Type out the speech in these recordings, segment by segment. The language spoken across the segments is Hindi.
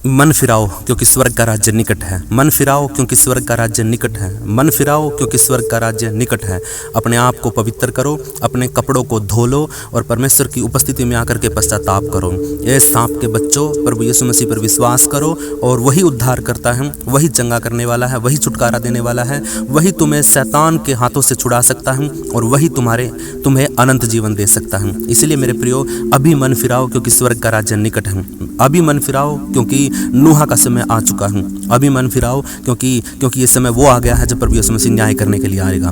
मन फिराओ क्योंकि स्वर्ग का राज्य निकट है। मन फिराओ क्योंकि स्वर्ग का राज्य निकट है। मन फिराओ क्योंकि स्वर्ग का राज्य निकट है। अपने आप को पवित्र करो, अपने कपड़ों को धो लो और परमेश्वर की उपस्थिति में आकर के पश्चाताप करो। ये सांप के बच्चों, प्रभु यीशु मसीह पर विश्वास करो और वही उद्धार करता है, वही चंगा करने वाला है, वही छुटकारा देने वाला है, वही तुम्हें शैतान के हाथों से छुड़ा सकता है और वही तुम्हें अनंत जीवन दे सकता है। इसलिए मेरे प्रियो, अभी मन फिराओ क्योंकि स्वर्ग का राज्य निकट है। अभी मन फिराओ क्योंकि नूहा का समय आ चुका है। अभी मन फिराओ क्योंकि ये समय वो आ गया है जब प्रभु यीशु मसीह न्याय करने के लिए आएगा।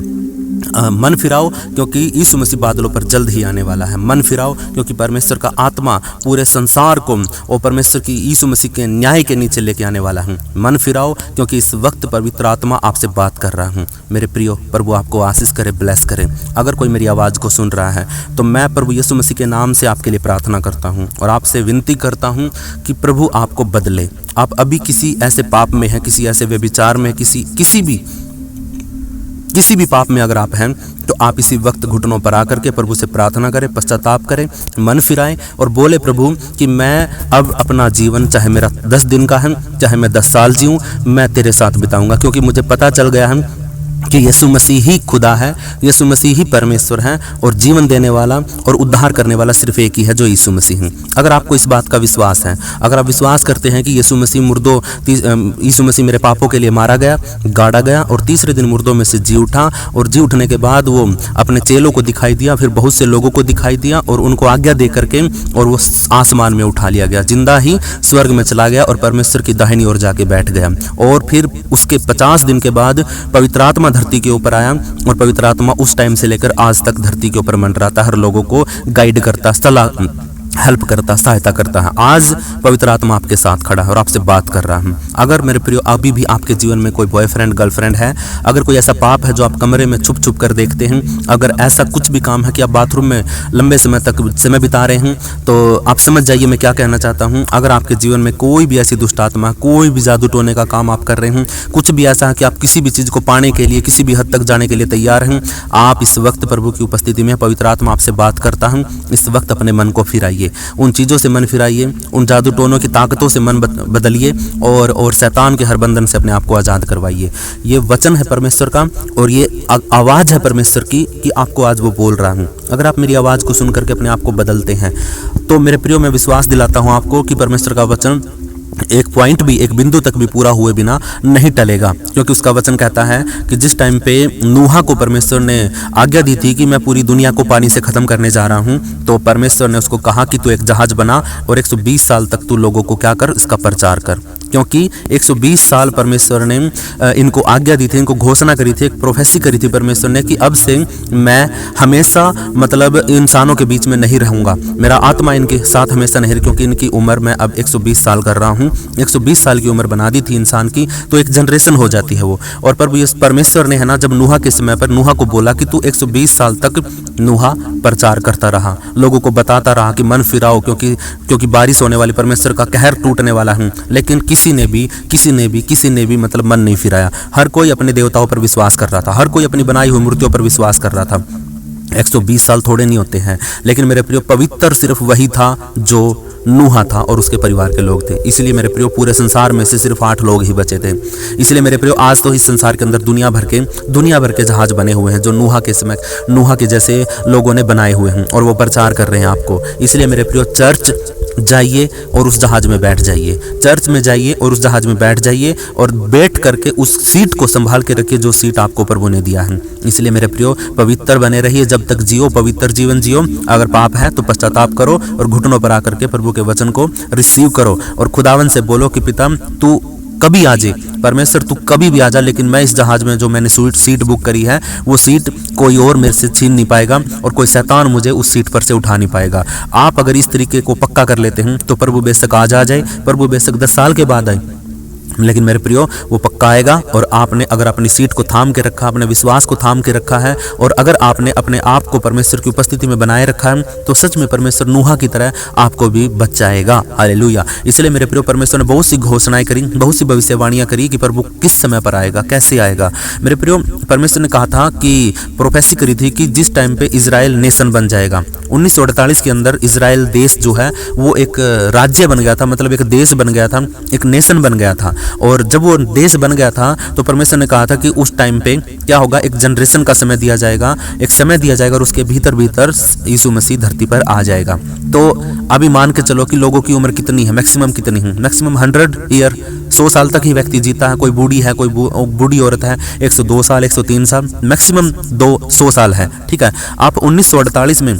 मन फिराओ क्योंकि यीशु मसीह बादलों पर जल्द ही आने वाला है। मन फिराओ क्योंकि परमेश्वर का आत्मा पूरे संसार को और परमेश्वर की यीशु मसीह के न्याय के नीचे लेके आने वाला है। मन फिराओ क्योंकि इस वक्त पवित्र आत्मा आपसे बात कर रहा हूँ। मेरे प्रियो, प्रभु आपको आशीष करे, ब्लेस करे। अगर कोई मेरी आवाज़ को सुन रहा है तो मैं प्रभु यीशु मसीह के नाम से आपके लिए प्रार्थना करता हूँ और आपसे विनती करता हूँ कि प्रभु आपको बदले। आप अभी किसी ऐसे पाप में हैं, किसी ऐसे व्यभिचार में, किसी भी पाप में अगर आप हैं तो आप इसी वक्त घुटनों पर आकर के प्रभु से प्रार्थना करें, पश्चाताप करें, मन फिराएं और बोले, प्रभु कि मैं अब अपना जीवन, चाहे मेरा 10 दिन का है, चाहे मैं 10 साल जीऊँ, मैं तेरे साथ बिताऊंगा। क्योंकि मुझे पता चल गया है कि यीशु मसीह ही खुदा है, यीशु मसीह ही परमेश्वर है और जीवन देने वाला और उद्धार करने वाला सिर्फ एक ही है, जो यीशु मसीह है। अगर आपको इस बात का विश्वास है, अगर आप विश्वास करते हैं कि यीशु मसीह मेरे पापों के लिए मारा गया, गाड़ा गया और तीसरे दिन मुर्दों में से जी उठा और जी उठने के बाद वो अपने चेलों को दिखाई दिया, फिर बहुत से लोगों को दिखाई दिया और उनको आज्ञा दे करके और वो आसमान में उठा लिया गया, जिंदा ही स्वर्ग में चला गया और परमेश्वर की दाहिनी ओर जाके बैठ गया। और फिर उसके 50 दिन के बाद पवित्र आत्मा धरती के ऊपर आया और पवित्र आत्मा उस टाइम से लेकर आज तक धरती के ऊपर मंडराता, हर लोगों को गाइड करता, हेल्प करता, सहायता करता है। आज पवित्र आत्मा आपके साथ खड़ा है और आपसे बात कर रहा हूँ। अगर मेरे प्रियो अभी भी आपके जीवन में कोई बॉयफ्रेंड, गर्लफ्रेंड है, अगर कोई ऐसा पाप है जो आप कमरे में छुप छुप कर देखते हैं, अगर ऐसा कुछ भी काम है कि आप बाथरूम में लंबे समय तक समय बिता रहे हैं, तो आप समझ जाइए मैं क्या कहना चाहता हूँ। अगर आपके जीवन में कोई भी ऐसी दुष्ट आत्मा, कोई भी जादू टोने का काम आप कर रहे हैं, कुछ भी ऐसा है कि आप किसी भी चीज़ को पाने के लिए, किसी भी हद तक जाने के लिए तैयार हैं, आप इस वक्त प्रभु की उपस्थिति में, पवित्र आत्मा आपसे बात करता हूँ, इस वक्त अपने मन को फिराइए, उन चीज़ों से मन फिराइए, उन जादू टोनों की ताकतों से मन बदलिए और शैतान के हर बंधन से अपने आप को आज़ाद करवाइए। ये वचन है परमेश्वर का और ये आवाज़ है परमेश्वर की कि आपको आज वो बोल रहा हूँ। अगर आप मेरी आवाज़ को सुन करके अपने आप को बदलते हैं तो मेरे प्रियो, मैं विश्वास दिलाता हूँ आपको कि परमेश्वर का वचन एक पॉइंट भी, एक बिंदु तक भी पूरा हुए बिना नहीं टलेगा। क्योंकि उसका वचन कहता है कि जिस टाइम पे नूहा को परमेश्वर ने आज्ञा दी थी कि मैं पूरी दुनिया को पानी से ख़त्म करने जा रहा हूँ, तो परमेश्वर ने उसको कहा कि तू एक जहाज बना और 120 साल तक तू लोगों को क्या कर, इसका प्रचार कर। क्योंकि 120 साल परमेश्वर ने इनको आज्ञा दी थी, इनको घोषणा करी थी, एक प्रोफेसी करी थी परमेश्वर ने कि अब से मैं हमेशा, मतलब इंसानों के बीच में नहीं रहूँगा, मेरा आत्मा इनके साथ हमेशा नहीं, क्योंकि इनकी उम्र मैं अब 120 साल कर रहा हूँ। 120 साल की उम्र बना दी थी इंसान की, तो एक जनरेशन हो जाती है वो। और परमेश्वर ने, है ना, जब नूहा के समय पर नूहा को बोला कि तू 120 साल तक नूहा प्रचार करता रहा, लोगों को बताता रहा कि मन फिराओ क्योंकि बारिश होने वाली, परमेश्वर का कहर टूटने वाला है। लेकिन किसी ने भी मतलब मन नहीं फिराया। हर कोई अपने देवताओं पर विश्वास कर रहा था, हर कोई अपनी बनाई हुई मूर्तियों पर विश्वास कर रहा था। 120 साल थोड़े नहीं होते हैं। लेकिन मेरे प्रियो, पवित्र सिर्फ वही था जो नूहा था और उसके परिवार के लोग थे। इसलिए मेरे प्रियो, पूरे संसार में से सिर्फ 8 लोग ही बचे थे। इसलिए मेरे प्रियो, आज तो इस संसार के अंदर दुनिया भर के जहाज बने हुए हैं जो नूहा के जैसे लोगों ने बनाए हुए हैं और वो प्रचार कर रहे हैं आपको। इसलिए मेरे प्रियो, चर्च जाइए और उस जहाज में बैठ जाइए, चर्च में जाइए और उस जहाज में बैठ जाइए और बैठ करके उस सीट को संभाल के रखिए जो सीट आपको प्रभु ने दिया है। इसलिए मेरे प्रियो, पवित्र बने रहिए, जब तक जियो पवित्र जीवन जियो। अगर पाप है तो पश्चाताप करो और घुटनों पर आकर के प्रभु के वचन को रिसीव करो और खुदावन से बोलो कि पिता, तू कभी आ जाए, परमेश्वर तू कभी भी आ जा, लेकिन मैं इस जहाज में जो मैंने सीट बुक करी है, वो सीट कोई और मेरे से छीन नहीं पाएगा और कोई शैतान मुझे उस सीट पर से उठा नहीं पाएगा। आप अगर इस तरीके को पक्का कर लेते हैं तो प्रभु बेशक आज आ जाए, प्रभु बेशक 10 साल के बाद आए, लेकिन मेरे प्रियो, वो पक्का आएगा। और आपने अगर अपनी सीट को थाम के रखा, अपने विश्वास को थाम के रखा है और अगर आपने अपने आप को परमेश्वर की उपस्थिति में बनाए रखा है, तो सच में परमेश्वर नूहा की तरह आपको भी बचाएगा। हालेलुया। इसलिए मेरे प्रियो, परमेश्वर ने बहुत सी घोषणाएं करी, बहुत सी भविष्यवाणियां करी कि प्रभु किस समय पर आएगा, कैसे आएगा। मेरे प्रियो, परमेश्वर ने कहा था कि प्रोफेसी करी थी कि जिस टाइम पे इजराइल नेशन बन जाएगा, 1948 के अंदर इजराइल देश जो है वो एक राज्य बन गया था, मतलब एक देश बन गया था, एक नेशन बन गया था। और जब वो देश बन गया था तो परमेश्वर ने कहा था कि उस टाइम पे क्या होगा, एक जनरेशन का समय दिया जाएगा, एक समय दिया जाएगा और उसके भीतर भीतर यीशु मसीह धरती पर आ जाएगा। तो अभी मान के चलो कि लोगों की उम्र कितनी है, मैक्सिमम कितनी है, मैक्सिमम 100 ईयर, 100 साल तक ही व्यक्ति जीता है। कोई बूढ़ी है, कोई बूढ़ी औरत है 102 साल, 103 साल, मैक्सिमम 200 साल है। ठीक है, आप 1948 में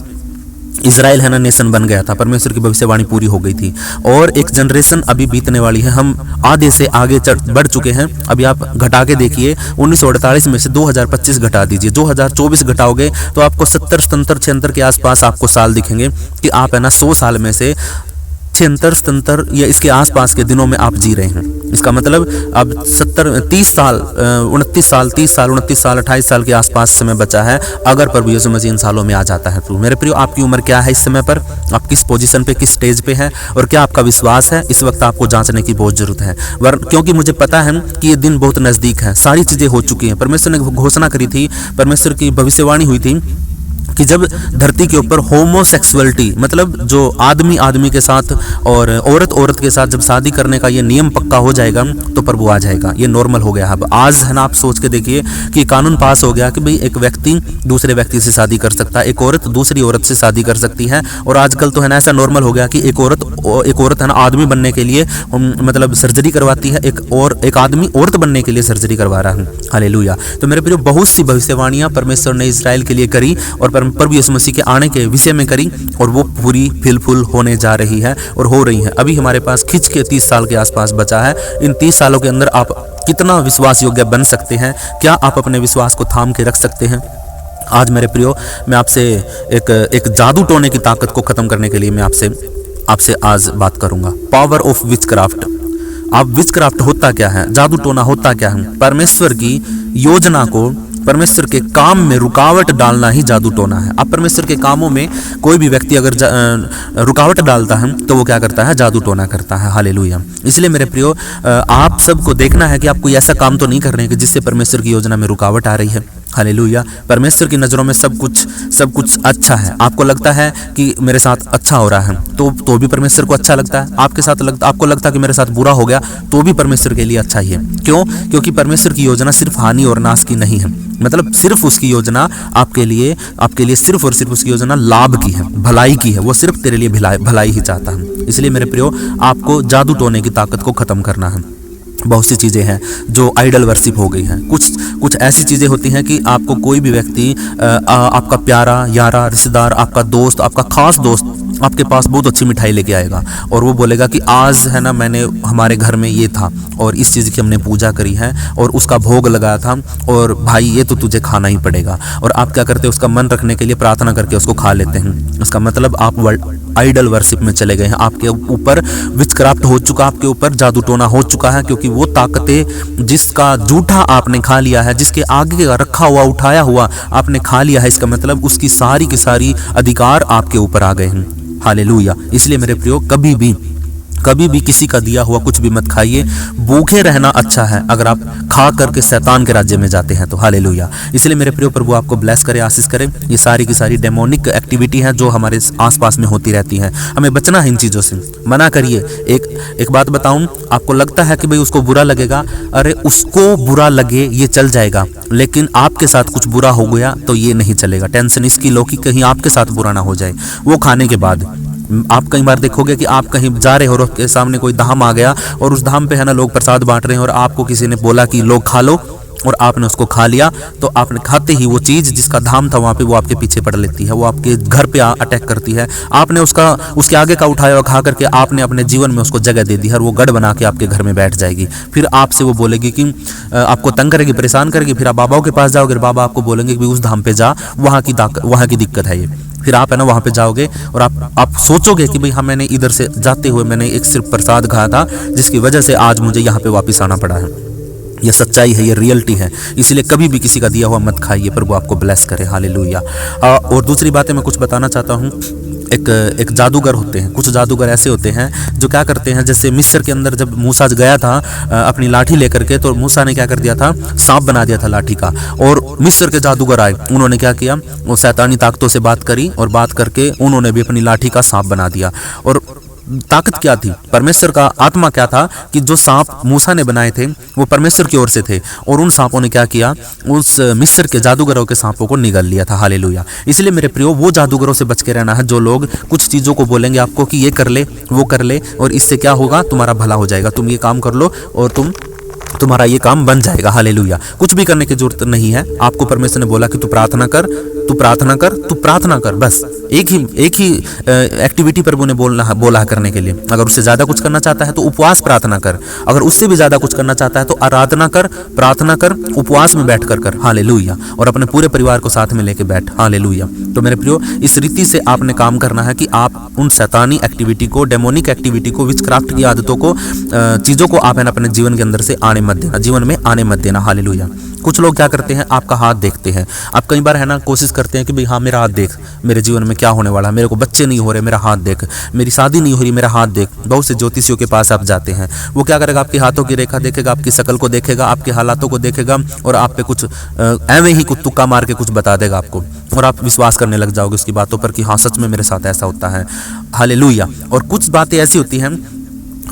इजराइल है ना नेशन बन गया था, परमेश्वर की भविष्यवाणी पूरी हो गई थी और एक जनरेशन अभी बीतने वाली है। हम आधे से आगे बढ़ चुके हैं। अभी आप घटा के देखिए, 1948 में से 2025 घटा दीजिए, 2024 घटाओगे तो आपको 70, 77, 76 के आसपास आपको साल दिखेंगे कि आप है ना 100 साल में से 76, 77 या इसके आसपास के दिनों में आप जी रहे हैं। इसका मतलब अब 30 साल, 29 साल, 30 साल, 29 साल, 28 साल के आसपास समय बचा है अगर प्रभु यीशु मसीह इन सालों में आ जाता है तो। मेरे प्रियो, आपकी उम्र क्या है इस समय पर, आप किस पोजीशन पे, किस स्टेज पे है और क्या आपका विश्वास है, इस वक्त आपको जांचने की बहुत जरूरत है। क्योंकि मुझे पता है कि ये दिन बहुत नजदीक है, सारी चीजें हो चुकी हैं। परमेश्वर ने घोषणा करी थी, परमेश्वर की भविष्यवाणी हुई थी कि जब धरती के ऊपर होमोसेक्सुअलिटी, मतलब जो आदमी आदमी के साथ और औरत औरत के साथ जब शादी करने का ये नियम पक्का हो जाएगा तो प्रभु आ जाएगा। ये नॉर्मल हो गया। अब आज है ना, आप सोच के देखिए कि कानून पास हो गया कि भाई एक व्यक्ति दूसरे व्यक्ति से शादी कर सकता है, एक औरत दूसरी औरत से शादी कर सकती है। और आजकल तो है ना ऐसा नॉर्मल हो गया कि एक औरत है ना आदमी बनने के लिए मतलब सर्जरी करवाती है, एक आदमी औरत बनने के लिए सर्जरी करवा रहा है। हालेलुया। तो मेरे प्रिय, बहुत सी भविष्यवाणियां परमेश्वर ने इजराइल के लिए करी और प्रभु यीशु मसीह के आने के विषय में करी और वो पूरी फिलफुल होने जा रही है और हो रही है। अभी हमारे पास खिंच के 30 साल के आसपास बचा है। इन 30 सालों के अंदर आप कितना विश्वास योग्य बन सकते हैं? क्या आप अपने विश्वास को थाम के रख सकते हैं? आज मेरे प्रियो, मैं आपसे एक जादू टोने की ताकत को खत्म करने के लिए मैं आपसे आज बात करूंगा। Power of witchcraft. आप विचक्राफ्ट होता क्या है, जादू टोना होता क्या है? परमेश्वर की योजना को, परमेश्वर के काम में रुकावट डालना ही जादू टोना है। अब परमेश्वर के कामों में कोई भी व्यक्ति अगर रुकावट डालता है तो वो क्या करता है? जादू टोना करता है। हालेलुया। इसलिए मेरे प्रियो, आप सबको देखना है कि आप कोई ऐसा काम तो नहीं कर रहे हैं कि जिससे परमेश्वर की योजना में रुकावट आ रही है। हालेलुया। परमेश्वर की नज़रों में सब कुछ अच्छा है। आपको लगता है कि मेरे साथ अच्छा हो रहा है तो भी परमेश्वर को अच्छा लगता है। आपको लगता है कि मेरे साथ बुरा हो गया तो भी परमेश्वर के लिए अच्छा ही है। क्यों? क्योंकि परमेश्वर की योजना सिर्फ हानि और नाश की नहीं है। मतलब सिर्फ उसकी योजना आपके लिए सिर्फ और सिर्फ उसकी योजना लाभ की है, भलाई की है। वो सिर्फ तेरे लिए भलाई ही चाहता है। इसलिए मेरे प्रियो, आपको जादू टोने की ताकत को खत्म करना है। बहुत सी चीज़ें हैं जो आइडल वर्शिप हो गई हैं। कुछ ऐसी चीज़ें होती हैं कि आपको कोई भी व्यक्ति, आपका प्यारा यारा रिश्तेदार, आपका दोस्त, आपका खास दोस्त आपके पास बहुत अच्छी मिठाई लेके आएगा और वो बोलेगा कि आज है ना मैंने हमारे घर में ये था और इस चीज़ की हमने पूजा करी है और उसका भोग लगाया था और भाई ये तो तुझे खाना ही पड़ेगा। और आप क्या करते हैं? उसका मन रखने के लिए प्रार्थना करके उसको खा लेते हैं। उसका मतलब आप आइडल वर्शिप में चले गए हैं। आपके ऊपर विचक्राफ्ट हो चुका, आपके ऊपर जादू टोना हो चुका है, क्योंकि वो ताकतें जिसका जूठा आपने खा लिया है, जिसके आगे का रखा हुआ उठाया हुआ आपने खा लिया है, इसका मतलब उसकी सारी की सारी अधिकार आपके ऊपर आ गए हैं। हालेलुया। इसलिए मेरे प्रियो, कभी भी किसी का दिया हुआ कुछ भी मत खाइए। भूखे रहना अच्छा है अगर आप खा करके शैतान के राज्य में जाते हैं तो। हालेलुया। इसलिए मेरे प्रियो, प्रभु आपको ब्लेस करे, आशीष करे। ये सारी की सारी डेमोनिक एक्टिविटी है जो हमारे आसपास में होती रहती है। हमें बचना है इन चीज़ों से, मना करिए। एक बात बताऊं, आपको लगता है कि भाई उसको बुरा लगेगा, अरे उसको बुरा लगे ये चल जाएगा, लेकिन आपके साथ कुछ बुरा हो गया तो ये नहीं चलेगा। टेंशन इसकी लो कि कहीं आपके साथ बुरा ना हो जाए। वो खाने के बाद आप कई बार देखोगे कि आप कहीं जा रहे हो और आपके सामने कोई धाम आ गया और उस धाम पे है ना लोग प्रसाद बांट रहे हैं और आपको किसी ने बोला कि लोग खा लो और आपने उसको खा लिया, तो आपने खाते ही वो चीज़ जिसका धाम था वहाँ पे वो आपके पीछे पड़ लेती है, वो आपके घर पे अटैक करती है। आपने उसके आगे का उठाया और खा करके आपने अपने जीवन में उसको जगह दे दी है और वो गढ़ बना के आपके घर में बैठ जाएगी। फिर आपसे वो बोलेगी कि आपको तंग करेगी, परेशान करेगी। फिर आप बाबाओं के पास जाओगे, बाबा आपको बोलेंगे कि उस धाम पे जा, वहाँ की दिक्कत है ये। फिर आप है ना वहाँ पे जाओगे और आप सोचोगे कि भाई हाँ, मैंने इधर से जाते हुए मैंने एक सिर्फ प्रसाद खाया था जिसकी वजह से आज मुझे यहाँ पे वापस आना पड़ा है। ये सच्चाई है, ये रियलिटी है। इसलिए कभी भी किसी का दिया हुआ मत खाइए। प्रभु आपको ब्लेस करे। हालेलुया। और दूसरी बातें मैं कुछ बताना चाहता हूँ। एक जादूगर होते हैं, कुछ जादूगर ऐसे होते हैं जो क्या करते हैं, जैसे मिस्र के अंदर जब मूसा गया था अपनी लाठी लेकर के, तो मूसा ने क्या कर दिया था, सांप बना दिया था लाठी का। और मिस्र के जादूगर आए, उन्होंने क्या किया, वो शैतानी ताकतों से बात करी और बात करके उन्होंने भी अपनी लाठी का सांप बना दिया। और ताकत क्या थी, परमेश्वर का आत्मा क्या था कि जो सांप मूसा ने बनाए थे वो परमेश्वर की ओर से थे, और उन सांपों ने क्या किया, उस मिस्र के जादूगरों के सांपों को निगल लिया था। हालेलुया। इसलिए मेरे प्रियो, वो जादूगरों से बच के रहना है जो लोग कुछ चीज़ों को बोलेंगे आपको कि ये कर ले, वो कर ले, और इससे क्या होगा, तुम्हारा भला हो जाएगा, तुम ये काम कर लो और तुम्हारा ये काम बन जाएगा। हालेलुया। कुछ भी करने की जरूरत नहीं है। आपको परमेश्वर ने बोला कि तू प्रार्थना कर, तू प्रार्थना कर, तू प्रार्थना कर, बस एक ही एक्टिविटी प्रभु ने बोला है करने के लिए। अगर उससे ज़्यादा कुछ करना चाहता है तो उपवास प्रार्थना कर, अगर उससे भी ज़्यादा कुछ करना चाहता है तो आराधना कर, प्रार्थना कर, उपवास में बैठ कर। हालेलुया। और अपने पूरे परिवार को साथ में लेके बैठ। हालेलुया। तो मेरे प्रियो, इस रीति से आपने काम करना है कि आप उन शैतानी एक्टिविटी को, डेमोनिक एक्टिविटी को, विचक्राफ्ट की आदतों को, चीज़ों को आप अपने जीवन के अंदर से आने मत देना, जीवन में आने मत देना। हालेलुया। कुछ लोग क्या करते हैं, आपका हाथ देखते हैं। आप कई बार है ना कोशिश करते हैं कि भाई हाँ मेरा हाथ देख, मेरे जीवन में क्या होने वाला है, मेरे को बच्चे नहीं हो रहे, मेरा हाथ देख, मेरी शादी नहीं हो रही, मेरा हाथ देख। बहुत से ज्योतिषियों के पास आप जाते हैं, वो क्या करेगा, आपके हाथों की रेखा देखेगा, आपकी शक्ल को देखेगा, आपके हालातों को देखेगा और आप पे कुछ ऐਵੇਂ ही कुछ तुक्का मार के कुछ बता देगा आपको, और आप विश्वास करने लग जाओगे उसकी बातों पर कि हाँ सच में मेरे साथ ऐसा होता है। हालेलुया। और कुछ बातें ऐसी होती हैं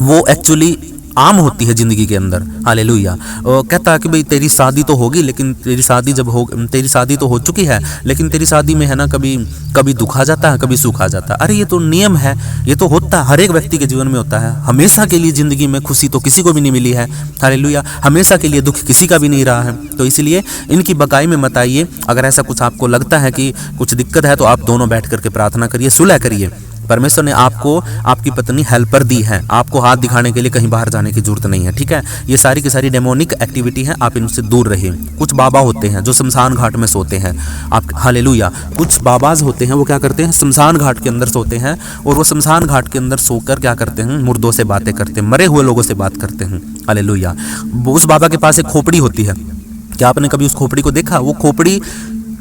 वो एक्चुअली आम होती है जिंदगी के अंदर। हालेलुया। कहता है कि भाई तेरी शादी तो होगी, लेकिन तेरी शादी तो हो चुकी है, लेकिन तेरी शादी में है ना कभी दुख आ जाता है, कभी सुख आ जाता है। अरे ये तो नियम है, ये तो होता है, हर एक व्यक्ति के जीवन में होता है। हमेशा के लिए जिंदगी में खुशी तो किसी को भी नहीं मिली है। हालेलुया। हमेशा के लिए दुख किसी का भी नहीं रहा है। तो इसलिए इनकी बकाई में मत आइए। अगर ऐसा कुछ आपको लगता है कि कुछ दिक्कत है तो आप दोनों बैठ करके प्रार्थना करिए, सुलह करिए। परमेश्वर ने आपको आपकी पत्नी हेल्पर दी है, आपको हाथ दिखाने के लिए कहीं बाहर जाने की जरूरत नहीं है। ठीक है, ये सारी की सारी डेमोनिक एक्टिविटी है, आप इनसे दूर रहिए। कुछ बाबा होते हैं जो शमशान घाट में सोते हैं। आप हालेलुया। कुछ बाबाज होते हैं वो क्या करते हैं, शमशान घाट के अंदर सोते हैं, और वो शमशान घाट के अंदर सोकर क्या करते हैं, मुर्दों से बातें करते हैं, मरे हुए लोगों से बात करते हैं। हालेलुया। उस बाबा के पास एक खोपड़ी होती है। क्या आपने कभी उस खोपड़ी को देखा? वो खोपड़ी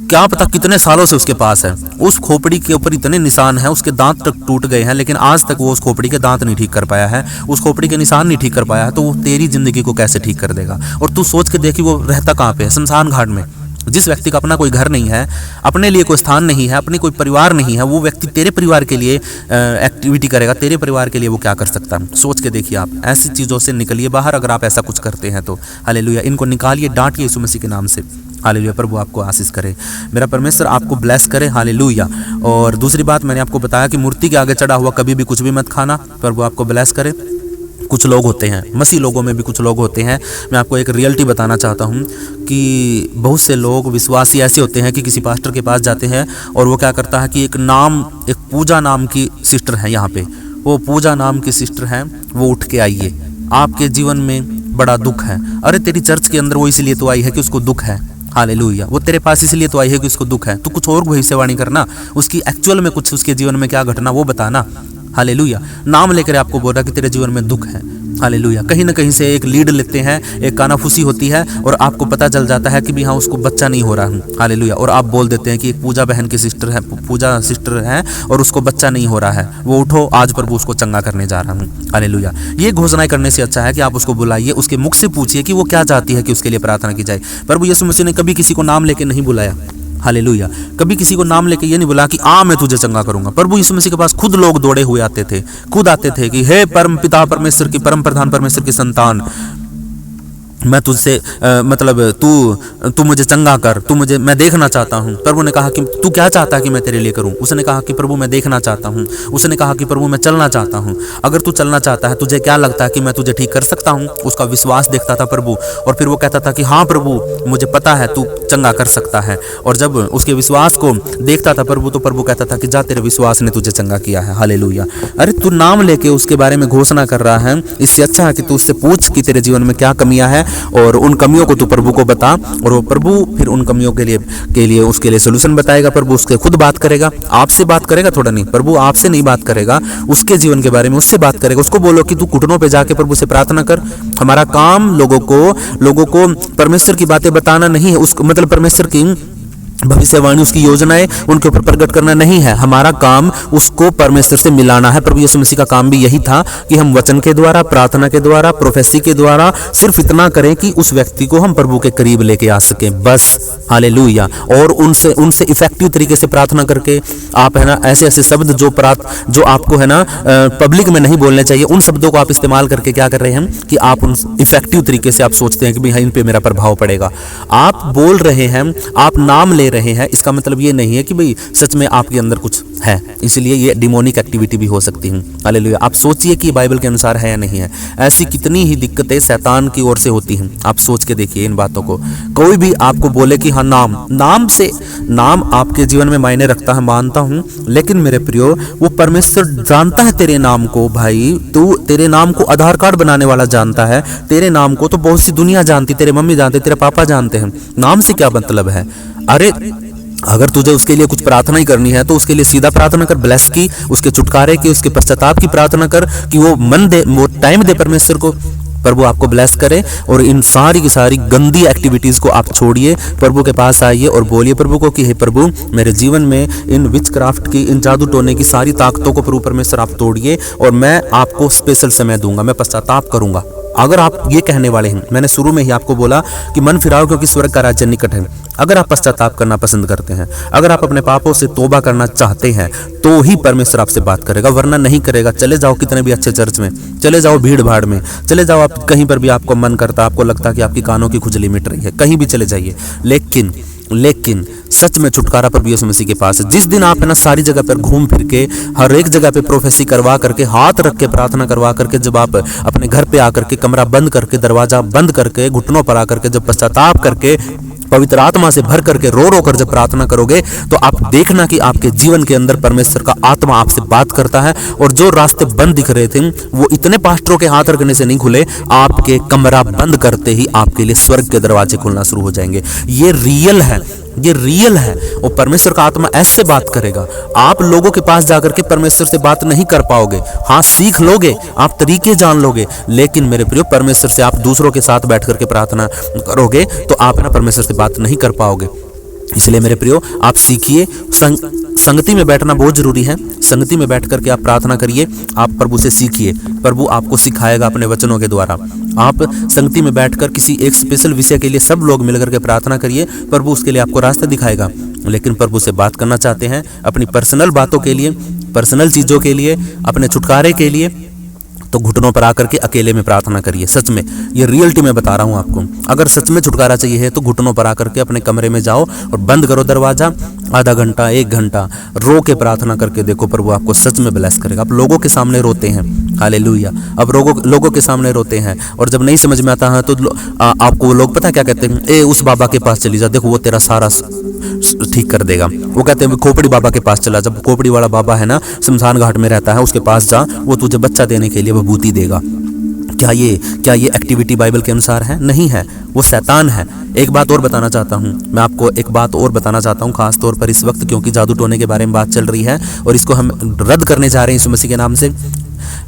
क्या पता कितने सालों से उसके पास है। उस खोपड़ी के ऊपर इतने निशान हैं, उसके दांत तक टूट गए हैं, लेकिन आज तक वो उस खोपड़ी के दांत नहीं ठीक कर पाया है, उस खोपड़ी के निशान नहीं ठीक कर पाया है। तो वो तेरी जिंदगी को कैसे ठीक कर देगा? और तू सोच के देखी वो रहता कहाँ पे है? शमशान घाट में। जिस व्यक्ति का अपना कोई घर नहीं है, अपने लिए कोई स्थान नहीं है, अपनी कोई परिवार नहीं है, वो व्यक्ति तेरे परिवार के लिए एक्टिविटी करेगा, तेरे परिवार के लिए वो क्या कर सकता है? सोच के देखिए। आप ऐसी चीज़ों से निकलिए बाहर अगर आप ऐसा कुछ करते हैं तो। हालेलुया। इनको निकालिए, डांटिए यीशु मसीह के नाम से। हालेलुया। प्रभु आपको आशीष करे, मेरा परमेश्वर आपको ब्लेस करे। हालेलुया। और दूसरी बात, मैंने आपको बताया कि मूर्ति के आगे चढ़ा हुआ कभी भी कुछ भी मत खाना। प्रभु आपको ब्लेस करे। कुछ लोग होते हैं, मसीह लोगों में भी कुछ लोग होते हैं, मैं आपको एक रियलिटी बताना चाहता हूँ कि बहुत से लोग विश्वासी ऐसे होते हैं कि किसी पास्टर के पास जाते हैं और वो क्या करता है कि एक पूजा नाम की सिस्टर है यहाँ पे, वो पूजा नाम की सिस्टर है, वो उठ के आइए, आपके जीवन में बड़ा दुख है। अरे तेरी चर्च के अंदर वो इसलिए तो आई है कि उसको दुख है। हालेलुया। वो तेरे पास इसलिए तो आई है कि उसको दुख है। तू कुछ और भविष्यवाणी करना, उसकी एक्चुअल में कुछ उसके जीवन में क्या घटना वो बताना। हालेलुया। नाम लेकर आपको बोल रहा कि तेरे जीवन में दुख है। हालेलुया। कहीं ना कहीं से एक लीड लेते हैं, एक कानाफूसी होती है और आपको पता चल जाता है कि भी हाँ उसको बच्चा नहीं हो रहा है। हालेलुया। और आप बोल देते हैं कि एक पूजा बहन की सिस्टर है, पूजा सिस्टर है और उसको बच्चा नहीं हो रहा है, वो उठो आज प्रभु उसको चंगा करने जा रहा हूँ। हालेलुया। ये घोषणाएं करने से अच्छा है कि आप उसको बुलाइए, उसके मुख से पूछिए कि वो क्या चाहती है कि उसके लिए प्रार्थना की जाए। प्रभु यीशु मसीह ने कभी किसी को नाम लेके नहीं बुलाया। हालेलुया। कभी किसी को नाम लेके ये नहीं बोला कि मैं तुझे चंगा करूंगा। प्रभु यीशु मसीह के पास खुद लोग दौड़े हुए आते थे, खुद आते थे कि हे परम पिता परमेश्वर की, परम प्रधान परमेश्वर की संतान, मैं तुझसे तू मुझे चंगा कर, मैं देखना चाहता हूँ। प्रभु ने कहा कि तू क्या चाहता है कि मैं तेरे लिए करूँ? उसने कहा कि प्रभु मैं देखना चाहता हूँ। उसने कहा कि प्रभु मैं चलना चाहता हूँ। अगर तू चलना चाहता है, तुझे क्या लगता है कि मैं तुझे ठीक कर सकता हूँ? उसका विश्वास देखता था प्रभु, और फिर वो कहता था कि हाँ प्रभु मुझे पता है तू चंगा कर सकता है। और जब उसके विश्वास को देखता था प्रभु, तो प्रभु कहता था कि जा तेरे विश्वास ने तुझे चंगा किया है। हालेलुया। अरे तू नाम लेके उसके बारे में घोषणा कर रहा है, इससे अच्छा है कि तू उससे पूछ कि तेरे जीवन में क्या कमियां हैं और उन कमियों को तू प्रभु को बता, और वो प्रभु फिर उन कमियों के लिए उसके लिए सोल्यूशन बताएगा। प्रभु उसके खुद बात करेगा, आपसे बात करेगा थोड़ा नहीं, प्रभु आपसे नहीं बात करेगा, उसके जीवन के बारे में उससे बात करेगा। उसको बोलो कि तू घुटनों पे जाके प्रभु से प्रार्थना कर। हमारा काम लोगों को परमेश्वर की बातें बताना नहीं है, उसको मतलब परमेश्वर की भविष्यवाणी, उसकी योजनाएं उनके ऊपर प्रकट करना नहीं है। हमारा काम उसको परमेश्वर से मिलाना है। प्रभु यीशु मसीह का काम भी यही था कि हम वचन के द्वारा, प्रार्थना के द्वारा, प्रोफेसी के द्वारा सिर्फ इतना करें कि उस व्यक्ति को हम प्रभु के करीब लेके आ सकें, बस। हालेलुया। और उनसे इफेक्टिव तरीके से प्रार्थना करके आप है ना ऐसे ऐसे शब्द जो आपको है ना पब्लिक में नहीं बोलने चाहिए, उन शब्दों को आप इस्तेमाल करके क्या कर रहे हैं कि आप उन इफेक्टिव तरीके से आप सोचते हैं कि भाई इन पे मेरा प्रभाव पड़ेगा। आप बोल रहे हैं, आप नाम ले रहे हैं, इसका मतलब ये नहीं है कि भाई सच में आपके अंदर कुछ है, इसलिए ये डिमोनिक एक्टिविटी भी हो सकती है। हालेलुया। आप सोचिए कि बाइबल के अनुसार है या नहीं है। ऐसी कितनी ही दिक्कतें शैतान की ओर से होती हैं, आप सोच के देखिए इन बातों को। कोई भी आपको बोले कि हाँ नाम आपके जीवन में मायने रखता है, मानता हूं, लेकिन मेरे प्रियो वो परमेश्वर जानता है तेरे नाम को। भाई तू तेरे नाम को आधार कार्ड बनाने वाला जानता है, तेरे नाम को तो बहुत सी दुनिया जानती, तेरे मम्मी जानते, तेरे पापा जानते हैं। नाम से क्या मतलब है? अरे अगर तुझे उसके लिए कुछ प्रार्थना ही करनी है तो उसके लिए सीधा प्रार्थना कर, ब्लेस की, उसके छुटकारे की, उसके पश्चाताप की प्रार्थना कर कि वो मन दे, वो टाइम दे परमेश्वर को, प्रभु आपको ब्लेस करे। और इन सारी की सारी गंदी एक्टिविटीज को आप छोड़िए, प्रभु के पास आइए और बोलिए प्रभु को कि हे प्रभु, मेरे जीवन में इन विच क्राफ्ट की, इन जादू टोने की सारी ताकतों को प्रभु परमेश्वर आप तोड़िए और मैं आपको स्पेशल समय दूंगा, मैं पश्चाताप करूंगा। अगर आप ये कहने वाले हैं, मैंने शुरू में ही आपको बोला कि मन फिराओ क्योंकि स्वर्ग का राज्य निकट है। अगर आप पश्चाताप करना पसंद करते हैं, अगर आप अपने पापों से तौबा करना चाहते हैं, तो ही परमेश्वर आपसे बात करेगा, वरना नहीं करेगा। चले जाओ कितने भी अच्छे चर्च में, चले जाओ भीड़ भाड़ में, चले जाओ आप कहीं पर भी आपको मन करता, आपको लगता कि आपकी कानों की खुजली मिट रही है, कहीं भी चले जाइए, लेकिन सच में छुटकारा प्रभु यीशु मसीह के पास है। जिस दिन आप है ना सारी जगह पर घूम फिर के, हर एक जगह पे प्रोफेसी करवा करके, हाथ रख के प्रार्थना करवा करके, जब आप अपने घर पे आकर के कमरा बंद करके, दरवाजा बंद करके, घुटनों पर आकर के जब पश्चाताप करके, पवित्र आत्मा से भर करके रो कर जब प्रार्थना करोगे, तो आप देखना कि आपके जीवन के अंदर परमेश्वर का आत्मा आपसे बात करता है। और जो रास्ते बंद दिख रहे थे वो इतने पास्टरों के हाथ रखने से नहीं खुले, आपके कमरा बंद करते ही आपके लिए स्वर्ग के दरवाजे खुलना शुरू हो जाएंगे। ये रियल है, ये रियल है। और परमेश्वर का आत्मा ऐसे बात करेगा, आप लोगों के पास जाकर के परमेश्वर से बात नहीं कर पाओगे। हाँ, सीख लोगे, आप तरीके जान लोगे, लेकिन मेरे प्रियो परमेश्वर से आप दूसरों के साथ बैठ करके प्रार्थना करोगे तो आप ना परमेश्वर से बात नहीं कर पाओगे। इसलिए मेरे प्रियो आप सीखिए, संगति में बैठना बहुत जरूरी है। संगति में बैठ करके आप प्रार्थना करिए, आप प्रभु से सीखिए, प्रभु आपको सिखाएगा अपने वचनों के द्वारा। आप संगति में बैठकर किसी एक स्पेशल विषय के लिए सब लोग मिलकर के प्रार्थना करिए, प्रभु उसके लिए आपको रास्ता दिखाएगा। लेकिन प्रभु से बात करना चाहते हैं अपनी पर्सनल बातों के लिए, पर्सनल चीज़ों के लिए, अपने छुटकारे के लिए, तो घुटनों पर आकर के अकेले में प्रार्थना करिए। सच में ये रियलिटी में बता रहा हूँ आपको। अगर सच में छुटकारा चाहिए है तो घुटनों पर आकर के अपने कमरे में जाओ और बंद करो दरवाजा, आधा घंटा 1 घंटा रो के प्रार्थना करके देखो, प्रभु आपको सच में ब्लेस करेगा। आप लोगों के सामने रोते हैं, हालेलुया, अब लोगों के सामने रोते हैं, और जब नहीं समझ में आता है तो आपको वो लोग पता क्या कहते हैं, ए उस बाबा के पास चली जा, देखो वो तेरा सारा ठीक कर देगा। वो कहते हैं खोपड़ी बाबा के पास चला, जब खोपड़ी वाला बाबा है ना शमशान घाट में रहता है, उसके पास जा, वो तुझे बच्चा देने के लिए विभूति देगा। क्या ये एक्टिविटी बाइबल के अनुसार है? नहीं है, वो शैतान है। एक बात और बताना चाहता हूँ, मैं आपको एक बात और बताना चाहता हूँ, खास तौर पर इस वक्त, क्योंकि जादू टोने के बारे में बात चल रही है और इसको हम रद्द करने जा रहे हैं यीशु मसीह के नाम से।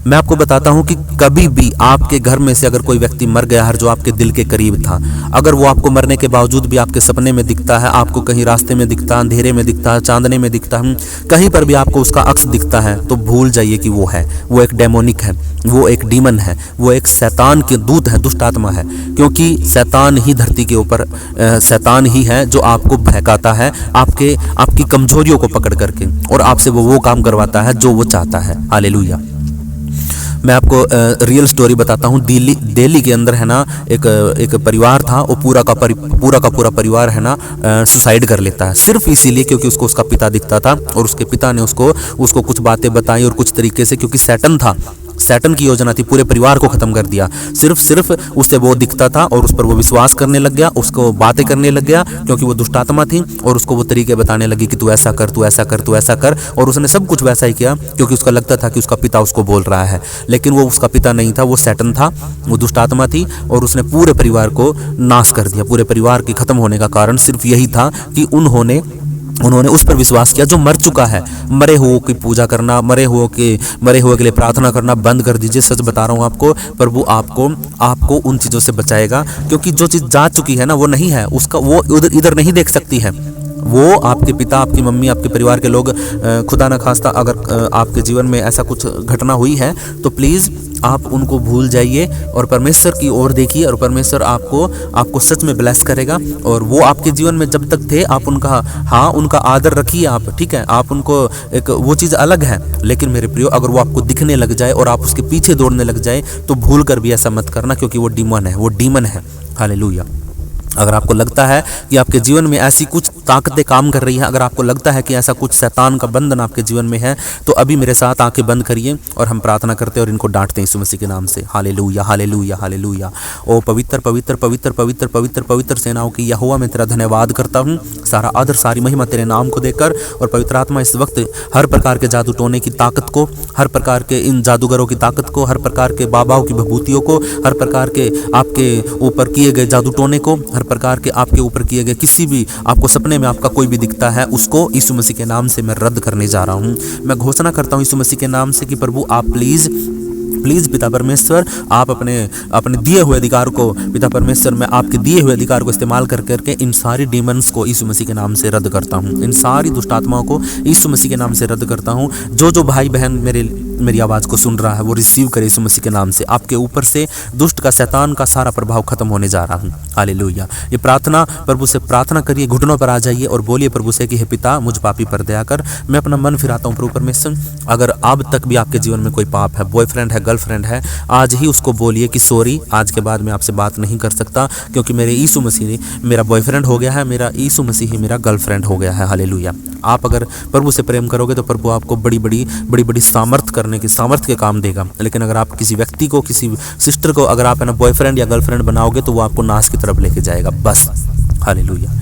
मैं आपको बताता हूं कि कभी भी आपके घर में से अगर कोई व्यक्ति मर गया है जो आपके दिल के करीब था, अगर वो आपको मरने के बावजूद भी आपके सपने में दिखता है, आपको कहीं रास्ते में दिखता है, अंधेरे में दिखता है, चांदने में दिखता है, कहीं पर भी आपको उसका अक्स दिखता है, तो भूल जाइए कि वो है, वो एक डेमोनिक है, वो एक डीमन है, वो एक शैतान के दूत है, दुष्ट आत्मा है। क्योंकि शैतान ही धरती के ऊपर, शैतान ही है जो आपको बहकाता है, आपकी कमजोरियों को पकड़ करके, और आपसे वो काम करवाता है जो वो चाहता है। हालेलुया। मैं आपको रियल स्टोरी बताता हूँ। दिल्ली के अंदर है ना एक परिवार था, वो पूरा का पूरा परिवार है ना सुसाइड कर लेता है, सिर्फ इसीलिए क्योंकि उसको उसका पिता दिखता था और उसके पिता ने उसको कुछ बातें बताई और कुछ तरीके से, क्योंकि सैटन की योजना थी, पूरे परिवार को खत्म कर दिया। सिर्फ उससे वो दिखता था और उस पर वो विश्वास करने लग गया, उसको बातें करने लग गया, क्योंकि वो दुष्ट आत्मा थी, और उसको वो तरीके बताने लगी कि तू ऐसा कर, तू ऐसा कर, तू ऐसा कर, और उसने सब कुछ वैसा ही किया क्योंकि उसका लगता था कि उसका पिता उसको बोल रहा है। लेकिन वो उसका पिता नहीं था, वो सैटन था, वो दुष्ट आत्मा थी, और उसने पूरे परिवार को नाश कर दिया। पूरे परिवार के खत्म होने का कारण सिर्फ यही था कि उन्होंने उस पर विश्वास किया जो मर चुका है। मरे हुओं की पूजा करना, मरे हुए के लिए प्रार्थना करना बंद कर दीजिए। सच बता रहा हूँ आपको, प्रभु आपको उन चीज़ों से बचाएगा, क्योंकि जो चीज़ जा चुकी है ना वो नहीं है, उसका वो इधर नहीं देख सकती है। वो आपके पिता, आपकी मम्मी, आपके परिवार के लोग, खुदा न खास्ता अगर आपके जीवन में ऐसा कुछ घटना हुई है तो प्लीज़ आप उनको भूल जाइए और परमेश्वर की ओर देखिए, और परमेश्वर आपको सच में ब्लेस करेगा। और वो आपके जीवन में जब तक थे आप उनका आदर रखिए आप, ठीक है। आप उनको एक वो चीज़ अलग है, लेकिन मेरे प्रियो अगर वो आपको दिखने लग जाए और आप उसके पीछे दौड़ने लग जाए तो भूल कर भी ऐसा मत करना, क्योंकि वो डीमन है। हालेलुया। अगर आपको लगता है कि आपके जीवन में ऐसी कुछ ताकतें काम कर रही हैं, अगर आपको लगता है कि ऐसा कुछ शैतान का बंधन आपके जीवन में है, तो अभी मेरे साथ आंखें बंद करिए और हम प्रार्थना करते हैं और इनको डांटते हैं यीशु मसीह के नाम से। Hallelujah, hallelujah, hallelujah. ओ पवित्र पवित्र पवित्र पवित्र पवित्र पवित्र सेनाओं की यहोवा, मैं तेरा धन्यवाद करता हूँ। सारा आदर, सारी महिमा तेरे नाम को देकर। और पवित्र आत्मा इस वक्त हर प्रकार के जादू टोने की ताकत को, हर प्रकार के इन जादूगरों की ताकत को, हर प्रकार के बाबाओं की भभूतियों को, हर प्रकार के आपके ऊपर किए गए जादू टोने को, हर प्रकार के आपके ऊपर किए गए किसी भी आपको सपने में आपका कोई भी दिखता है, उसको यीशु मसीह के नाम से मैं रद्द करने जा रहा हूँ। मैं घोषणा करता हूँ यीशु मसीह के नाम से कि प्रभु आप प्लीज़ पिता परमेश्वर, आप अपने दिए हुए अधिकार को, पिता परमेश्वर मैं आपके दिए हुए अधिकार को इस्तेमाल करके इन सारी डीमंस को यीशु मसीह के नाम से रद्द करता हूँ। इन सारी दुष्ट आत्माओं को यीशु मसीह के नाम से रद्द करता हूँ। जो भाई बहन मेरी आवाज़ को सुन रहा है वो रिसीव करे यीशु मसीह के नाम से। आपके ऊपर से दुष्ट का, शैतान का सारा प्रभाव खत्म होने जा रहा हूँ। हालेलुया। ये प्रार्थना प्रभु से प्रार्थना करिए, घुटनों पर आ जाइए और बोलिए प्रभु से कि हे पिता, मुझ पापी पर दया कर, मैं अपना मन फिराता हूँ प्रभु परमेश्वर। अगर अब तक भी आपके जीवन में कोई पाप है, बॉयफ्रेंड है, गर्लफ्रेंड है, आज ही उसको बोलिए कि सॉरी, आज के बाद मैं आपसे बात नहीं कर सकता, क्योंकि मेरे यीशु मसीह मेरा बॉयफ्रेंड हो गया है, मेरा यीशु मसीह ही मेरा गर्लफ्रेंड हो गया है। हालेलुया। आप अगर प्रभु से प्रेम करोगे तो प्रभु आपको बड़ी बड़ी सामर्थ के काम देगा। लेकिन अगर आप किसी व्यक्ति को, किसी सिस्टर को अगर आप है ना बॉयफ्रेंड या गर्लफ्रेंड बनाओगे तो वो आपको नाश की तरफ लेके जाएगा बस। हालेलुया।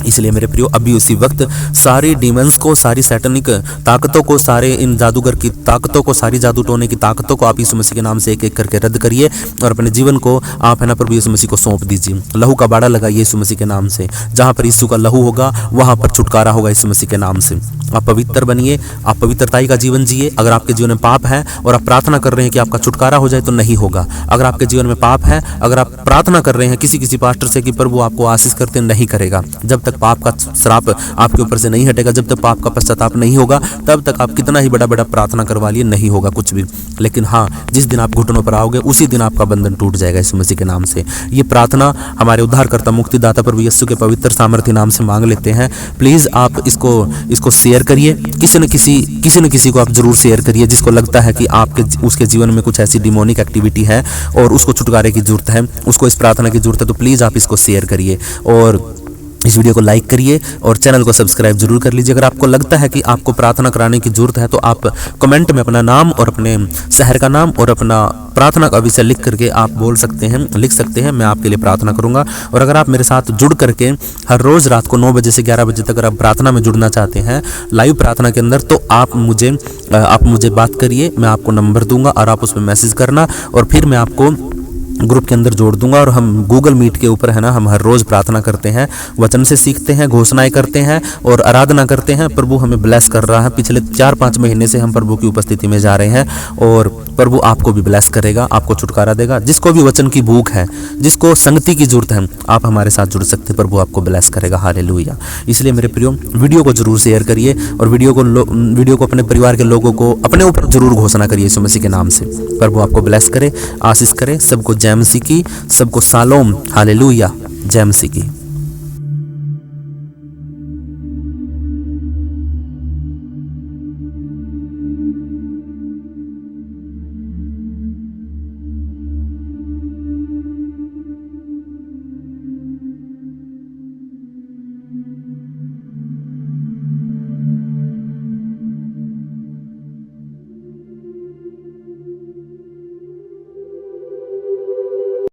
इसलिए मेरे प्रियो अभी उसी वक्त सारी डीमंस को, सारी सैटनिक ताकतों को, सारे इन जादूगर की ताकतों को, सारी जादू टोने की ताकतों को आप यीशु मसीह के नाम से एक एक करके रद्द करिए और अपने जीवन को आप है ना प्रभु यीशु मसीह को सौंप दीजिए। लहू का बाड़ा लगाइए यीशु मसीह के नाम से। जहाँ पर यीशु का लहू होगा वहाँ पर छुटकारा होगा यीशु मसीह के नाम से। आप पवित्र बनिए, आप पवित्रताई का जीवन जिए। अगर आपके जीवन में पाप है और आप प्रार्थना कर रहे हैं कि आपका छुटकारा हो जाए तो नहीं होगा। अगर आपके जीवन में पाप है, अगर आप प्रार्थना कर रहे हैं किसी पास्टर से कि प्रभु आपको आशीष करते, नहीं करेगा। जब तक पाप का श्राप आपके ऊपर से नहीं हटेगा, जब तक पाप का पश्चाताप नहीं होगा, तब तक आप कितना ही बड़ा प्रार्थना करवा लिए नहीं होगा कुछ भी। लेकिन हाँ, जिस दिन आप घुटनों पर आओगे उसी दिन आपका बंधन टूट जाएगा यीशु मसीह के नाम से। ये प्रार्थना हमारे उद्धारकर्ता मुक्तिदाता प्रभु यीशु के पवित्र सामर्थ्य नाम से मांग लेते हैं। प्लीज आप इसको शेयर करिए, किसी न किसी को आप जरूर शेयर करिए जिसको लगता है कि उसके जीवन में कुछ ऐसी डिमोनिक एक्टिविटी है और उसको छुटकारे की जरूरत है, उसको इस प्रार्थना की जरूरत है। तो प्लीज आप इसको शेयर करिए और इस वीडियो को लाइक करिए और चैनल को सब्सक्राइब जरूर कर लीजिए। अगर आपको लगता है कि आपको प्रार्थना कराने की जरूरत है तो आप कमेंट में अपना नाम और अपने शहर का नाम और अपना प्रार्थना का विषय लिख करके आप लिख सकते हैं। मैं आपके लिए प्रार्थना करूंगा। और अगर आप मेरे साथ जुड़ करके हर रोज रात को 9 बजे से 11 बजे तक अगर आप प्रार्थना में जुड़ना चाहते हैं, लाइव प्रार्थना के अंदर, तो आप मुझे बात करिए। मैं आपको नंबर दूंगा और आप उसमें मैसेज करना और फिर मैं आपको ग्रुप के अंदर जोड़ दूंगा। और हम गूगल मीट के ऊपर है ना, हम हर रोज प्रार्थना करते हैं, वचन से सीखते हैं, घोषणाएं करते हैं और आराधना करते हैं। प्रभु हमें ब्लेस कर रहा है। पिछले 4-5 महीने से हम प्रभु की उपस्थिति में जा रहे हैं और प्रभु आपको भी ब्लेस करेगा, आपको छुटकारा देगा। जिसको भी वचन की भूख है, जिसको संगति की जरूरत है, आप हमारे साथ जुड़ सकते हैं, प्रभु आपको ब्लेस करेगा। हालेलुया। इसलिए मेरे प्रियो, वीडियो को जरूर शेयर करिए और वीडियो को अपने परिवार के लोगों को अपने ऊपर जरूर घोषणा करिए यीशु मसीह के नाम से। प्रभु आपको ब्लेस करे, आशीष करे। सबको जय मसीह की, सबको शालोम। हालेलुया। जय मसीह की।